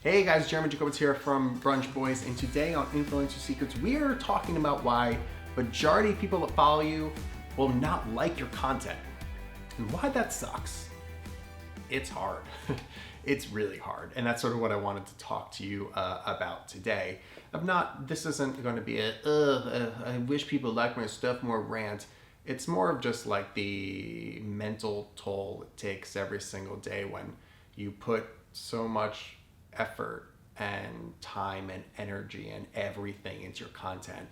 Hey guys, Jeremy Jacobowitz here from Brunch Boys, and today on Influencer Secrets, we are talking about why majority of people that follow you will not like your content and why that sucks. It's hard. It's really hard, and that's sort of what I wanted to talk to you about today. This isn't going to be I wish people liked my stuff more rant. It's more of just like the mental toll it takes every single day when you put so much effort and time and energy and everything into your content,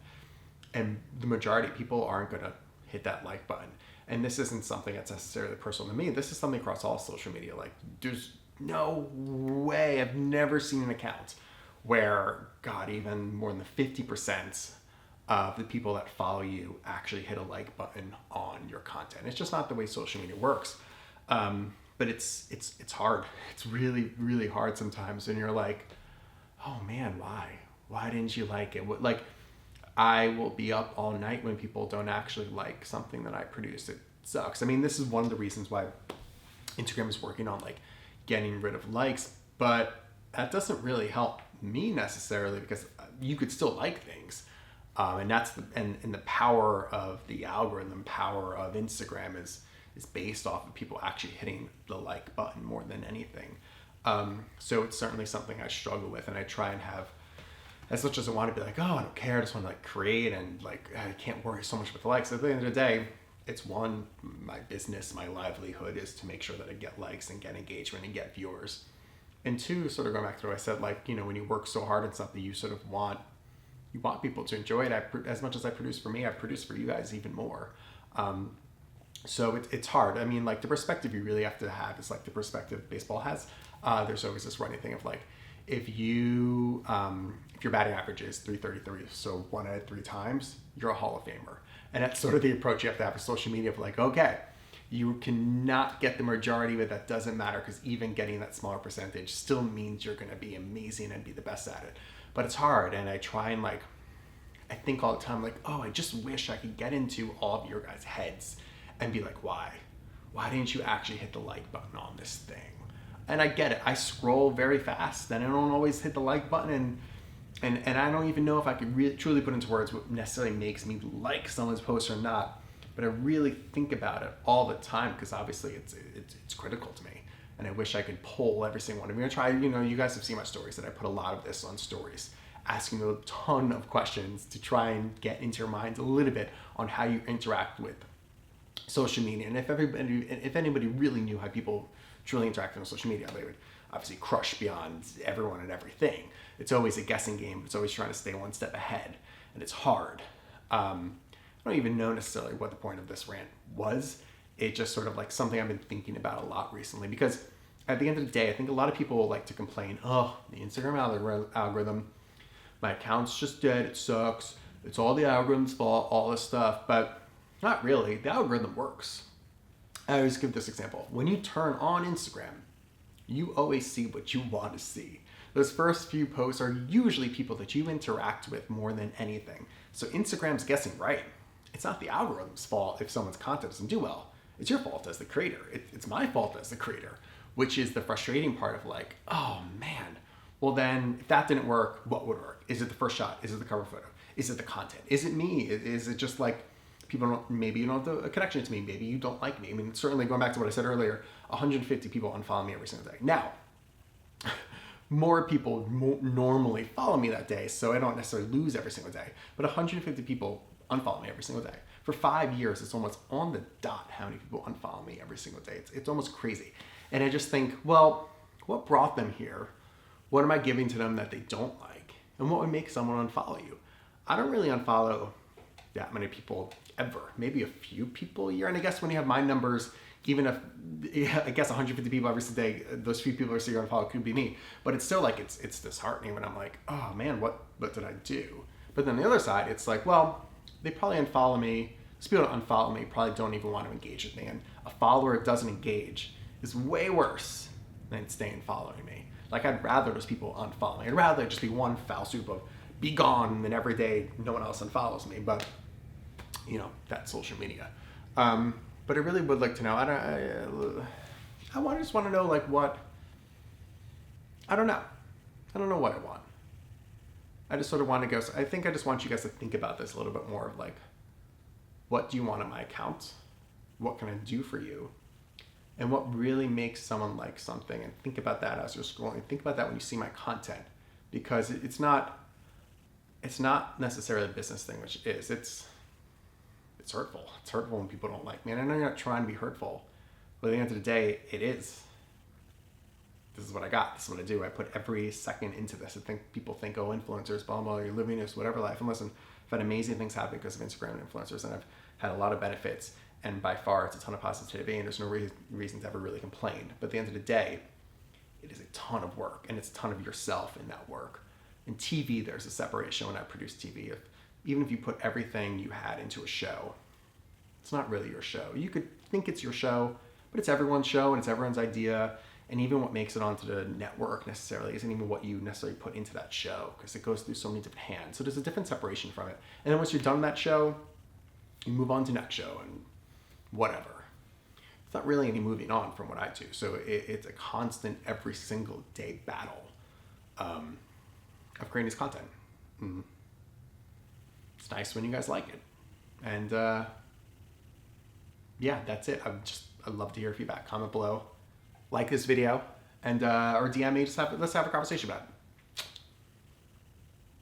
and the majority of people aren't going to hit that like button. And this isn't something that's necessarily personal to me. This is something across all social media. Like, there's no way, I've never seen an account where, God, even more than the 50% of the people that follow you actually hit a like button on your content. It's just not the way social media works. But it's hard. It's really, really hard sometimes. And you're like, oh man, why? Why didn't you like it? Like, I will be up all night when people don't actually like something that I produce. It sucks. I mean, this is one of the reasons why Instagram is working on like getting rid of likes, but that doesn't really help me necessarily, because you could still like things. And that's the power of the algorithm, power of Instagram is based off of people actually hitting the like button more than anything. So it's certainly something I struggle with, and I try and have, as much as I want to be like, oh, I don't care, I just want to like create and like, I can't worry so much with the likes. At the end of the day, it's one, my business, my livelihood is to make sure that I get likes and get engagement and get viewers. And two, sort of going back to what I said, like, you know, when you work so hard on something, you sort of want people to enjoy it. As much as I produce for me, I produce for you guys even more. So it's hard. I mean, like, the perspective you really have to have is like the perspective baseball has. There's always this running thing of like, if your batting average is 333, so 1 out of 3 times, you're a Hall of Famer. And that's sort of the approach you have to have with social media of like, okay, you cannot get the majority of it. That doesn't matter, because even getting that smaller percentage still means you're going to be amazing and be the best at it. But it's hard, and I try and like, I think all the time like, oh, I just wish I could get into all of your guys' heads and be like, why didn't you actually hit the like button on this thing? And I get it. I scroll very fast, and I don't always hit the like button, and I don't even know if I could really truly put into words what necessarily makes me like someone's post or not. But I really think about it all the time, because obviously it's critical to me, and I wish I could poll every single one. I'm gonna try. You know, you guys have seen my stories that I put a lot of this on stories, asking a ton of questions to try and get into your minds a little bit on how you interact with social media. And if anybody really knew how people truly interact on social media, they would obviously crush beyond everyone and everything. It's always a guessing game. It's always trying to stay one step ahead, and it's hard. I don't even know necessarily what the point of this rant was. It's just sort of like something I've been thinking about a lot recently, because at the end of the day, I think a lot of people like to complain, oh, the Instagram algorithm, my account's just dead, it sucks, it's all the algorithm's fault, all this stuff. But not really. The algorithm works. I always give this example. When you turn on Instagram, you always see what you want to see. Those first few posts are usually people that you interact with more than anything. So Instagram's guessing right. It's not the algorithm's fault if someone's content doesn't do well. It's your fault as the creator. It's my fault as the creator, which is the frustrating part of like, oh man, well then if that didn't work, what would work? Is it the first shot? Is it the cover photo? Is it the content? Is it me? Is it just like, maybe you don't have a connection to me. Maybe you don't like me. I mean, certainly going back to what I said earlier, 150 people unfollow me every single day. Now, more people normally follow me that day, so I don't necessarily lose every single day. But 150 people unfollow me every single day. For 5 years, it's almost on the dot how many people unfollow me every single day. It's almost crazy. And I just think, well, what brought them here? What am I giving to them that they don't like? And what would make someone unfollow you? I don't really unfollow that many people ever. Maybe a few people a year. And I guess when you have my numbers, even if, I guess 150 people every single day, those few people are still unfollowed could be me. But it's still like, it's disheartening when I'm like, oh man, what did I do? But then the other side, it's like, well, they probably unfollow me. Those people that unfollow me probably don't even want to engage with me. And a follower that doesn't engage is way worse than staying following me. Like, I'd rather those people unfollow me. I'd rather just be one foul swoop of be gone than every day no one else unfollows me. But, you know, that's social media. But I really would like to know, I just want to know, like, what, I don't know. I don't know what I want. I just sort of want to go, so I think I just want you guys to think about this a little bit more of like, what do you want on my account? What can I do for you? And what really makes someone like something? And think about that as you're scrolling. Think about that when you see my content, because it's not necessarily a business thing, which is, it's hurtful. It's hurtful when people don't like me. And I know you're not trying to be hurtful, but at the end of the day, it is. This is what I got. This is what I do. I put every second into this. I think people think, oh, influencers, blah, blah, you're living this, whatever life. And listen, I've had amazing things happen because of Instagram and influencers, and I've had a lot of benefits. And by far, it's a ton of positivity, and there's no reason to ever really complain. But at the end of the day, it is a ton of work, and it's a ton of yourself in that work. In TV, there's a separation when I produce TV. Even if you put everything you had into a show, it's not really your show. You could think it's your show, but it's everyone's show, and it's everyone's idea. And even what makes it onto the network necessarily isn't even what you necessarily put into that show, because it goes through so many different hands. So there's a different separation from it. And then once you're done with that show, you move on to next show and whatever. It's not really any moving on from what I do. So it's a constant, every single day battle of creating this content. It's nice when you guys like it. And yeah, that's it. I'd love to hear feedback. Comment below, like this video, and or DM me. Let's have a conversation about it.